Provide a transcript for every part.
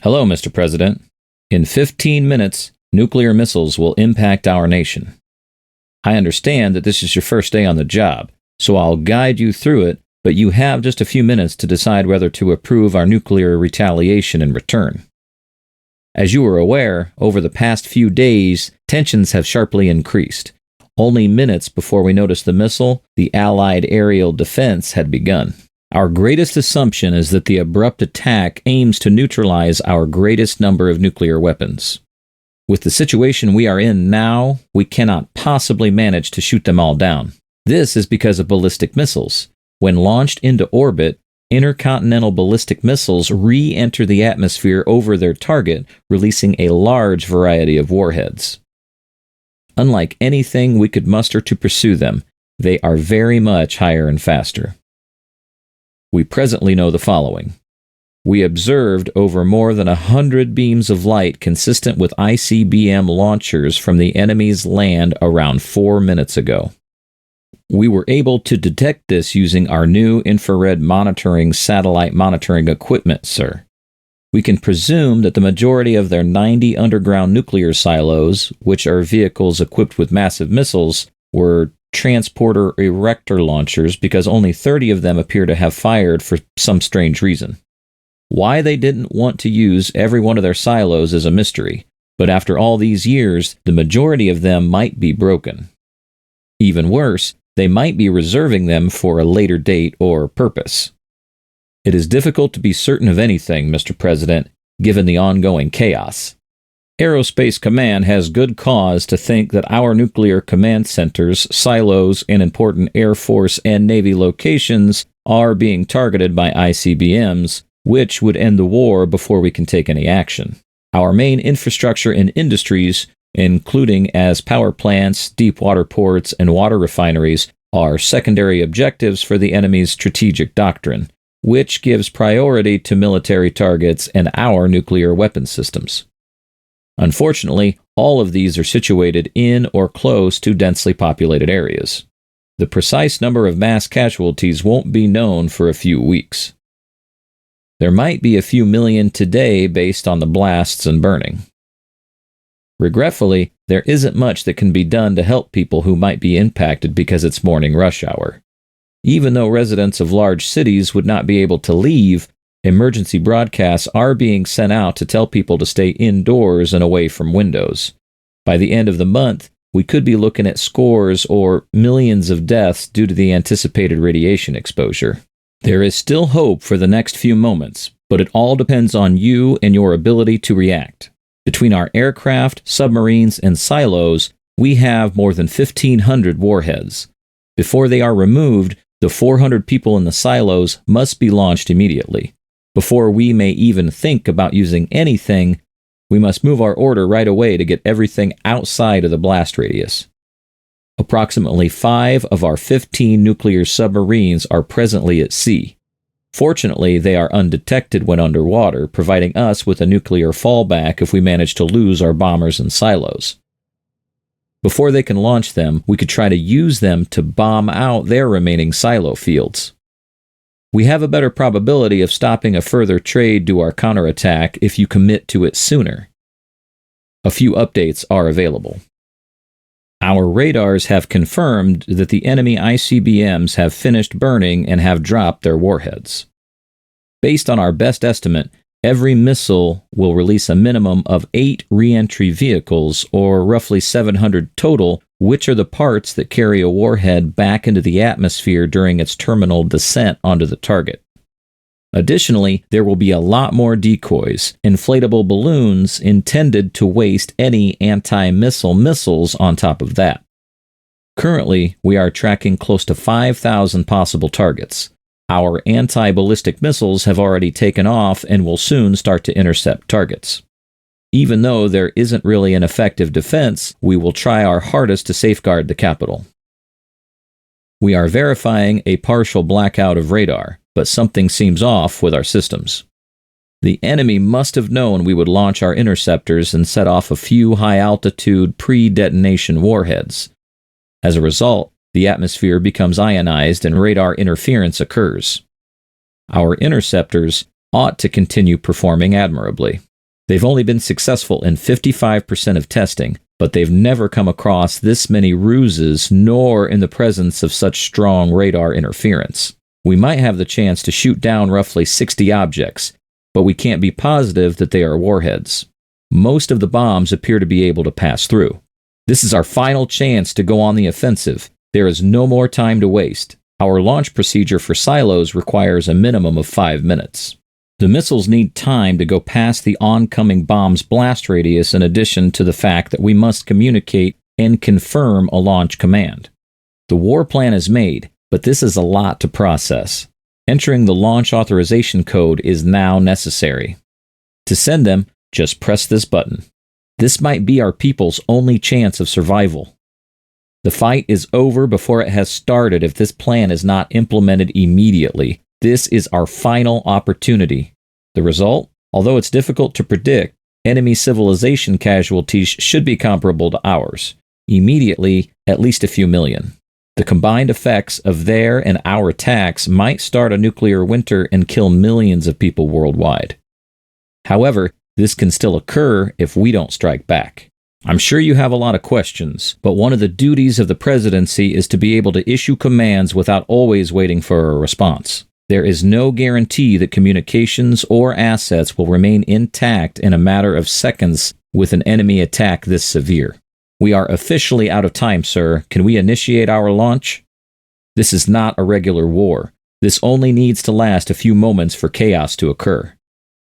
Hello, Mr. President. In 15 minutes, nuclear missiles will impact our nation. I understand that this is your first day on the job, so I'll guide you through it, but you have just a few minutes to decide whether to approve our nuclear retaliation in return. As you are aware, over the past few days, tensions have sharply increased. Only minutes before we noticed the missile, the Allied aerial defense had begun. Our greatest assumption is that the abrupt attack aims to neutralize our greatest number of nuclear weapons. With the situation we are in now, we cannot possibly manage to shoot them all down. This is because of ballistic missiles. When launched into orbit, intercontinental ballistic missiles re-enter the atmosphere over their target, releasing a large variety of warheads. Unlike anything we could muster to pursue them, they are very much higher and faster. We presently know the following. We observed over more than 100 beams of light consistent with ICBM launchers from the enemy's land around 4 minutes ago. We were able to detect this using our new infrared monitoring satellite monitoring equipment, sir. We can presume that the majority of their 90 underground nuclear silos, which are vehicles equipped with massive missiles, were transporter erector launchers because only 30 of them appear to have fired for some strange reason. Why they didn't want to use every one of their silos is a mystery, but after all these years, the majority of them might be broken. Even worse, they might be reserving them for a later date or purpose. It is difficult to be certain of anything, Mr. President, given the ongoing chaos. Aerospace Command has good cause to think that our nuclear command centers, silos, and important Air Force and Navy locations are being targeted by ICBMs, which would end the war before we can take any action. Our main infrastructure and industries, including as power plants, deep water ports, and water refineries, are secondary objectives for the enemy's strategic doctrine, which gives priority to military targets and our nuclear weapon systems. Unfortunately, all of these are situated in or close to densely populated areas. The precise number of mass casualties won't be known for a few weeks. There might be a few million today based on the blasts and burning. Regretfully, there isn't much that can be done to help people who might be impacted because it's morning rush hour. Even though residents of large cities would not be able to leave, emergency broadcasts are being sent out to tell people to stay indoors and away from windows. By the end of the month, we could be looking at scores or millions of deaths due to the anticipated radiation exposure. There is still hope for the next few moments, but it all depends on you and your ability to react. Between our aircraft, submarines, and silos, we have more than 1,500 warheads. Before they are removed, the 400 people in the silos must be launched immediately. Before we may even think about using anything, we must move our order right away to get everything outside of the blast radius. Approximately 5 of our 15 nuclear submarines are presently at sea. Fortunately, they are undetected when underwater, providing us with a nuclear fallback if we manage to lose our bombers and silos. Before they can launch them, we could try to use them to bomb out their remaining silo fields. We have a better probability of stopping a further trade to our counterattack if you commit to it sooner. A few updates are available. Our radars have confirmed that the enemy ICBMs have finished burning and have dropped their warheads. Based on our best estimate, every missile will release a minimum of 8 re-entry vehicles, or roughly 700 total, which are the parts that carry a warhead back into the atmosphere during its terminal descent onto the target. Additionally, there will be a lot more decoys, inflatable balloons intended to waste any anti-missile missiles on top of that. Currently, we are tracking close to 5,000 possible targets. Our anti-ballistic missiles have already taken off and will soon start to intercept targets. Even though there isn't really an effective defense, we will try our hardest to safeguard the capital. We are verifying a partial blackout of radar, but something seems off with our systems. The enemy must have known we would launch our interceptors and set off a few high-altitude pre-detonation warheads. As a result, the atmosphere becomes ionized and radar interference occurs. Our interceptors ought to continue performing admirably. They've only been successful in 55% of testing, but they've never come across this many ruses nor in the presence of such strong radar interference. We might have the chance to shoot down roughly 60 objects, but we can't be positive that they are warheads. Most of the bombs appear to be able to pass through. This is our final chance to go on the offensive. There is no more time to waste. Our launch procedure for silos requires a minimum of 5 minutes. The missiles need time to go past the oncoming bomb's blast radius, in addition to the fact that we must communicate and confirm a launch command. The war plan is made, but this is a lot to process. Entering the launch authorization code is now necessary. To send them, just press this button. This might be our people's only chance of survival. The fight is over before it has started if this plan is not implemented immediately. This is our final opportunity. The result? Although it's difficult to predict, enemy civilization casualties should be comparable to ours. Immediately, at least a few million. The combined effects of their and our attacks might start a nuclear winter and kill millions of people worldwide. However, this can still occur if we don't strike back. I'm sure you have a lot of questions, but one of the duties of the presidency is to be able to issue commands without always waiting for a response. There is no guarantee that communications or assets will remain intact in a matter of seconds with an enemy attack this severe. We are officially out of time, sir. Can we initiate our launch? This is not a regular war. This only needs to last a few moments for chaos to occur.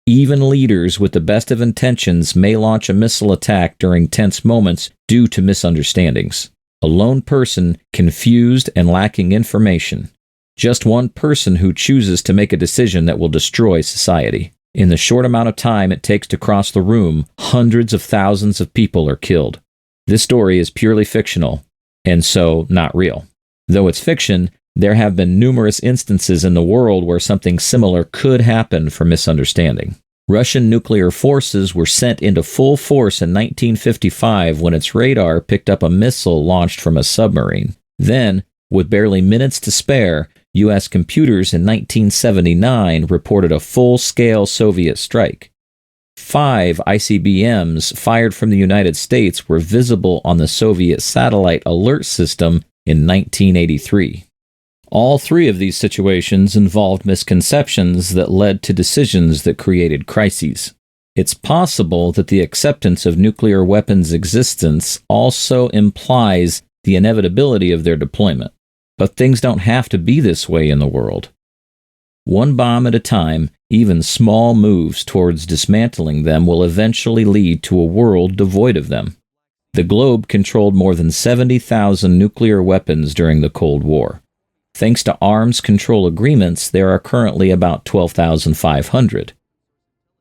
Even leaders with the best of intentions may launch a missile attack during tense moments due to misunderstandings. A lone person, confused and lacking information. Just one person who chooses to make a decision that will destroy society. In the short amount of time it takes to cross the room, hundreds of thousands of people are killed. This story is purely fictional, and so not real. Though it's fiction, there have been numerous instances in the world where something similar could happen for misunderstanding. Russian nuclear forces were sent into full force in 1955 when its radar picked up a missile launched from a submarine. Then, with barely minutes to spare, U.S. computers in 1979 reported a full-scale Soviet strike. 5 ICBMs fired from the United States were visible on the Soviet satellite alert system in 1983. All 3 of these situations involved misconceptions that led to decisions that created crises. It's possible that the acceptance of nuclear weapons' existence also implies the inevitability of their deployment. But things don't have to be this way in the world. One bomb at a time, even small moves towards dismantling them will eventually lead to a world devoid of them. The globe controlled more than 70,000 nuclear weapons during the Cold War. Thanks to arms control agreements, there are currently about 12,500.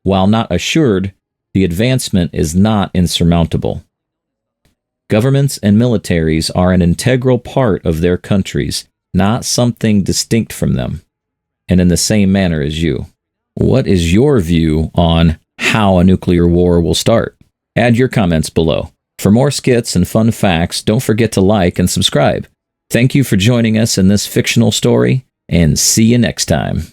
While not assured, the advancement is not insurmountable. Governments and militaries are an integral part of their countries, not something distinct from them, and in the same manner as you. What is your view on how a nuclear war will start? Add your comments below. For more skits and fun facts, don't forget to like and subscribe. Thank you for joining us in this fictional story, and see you next time.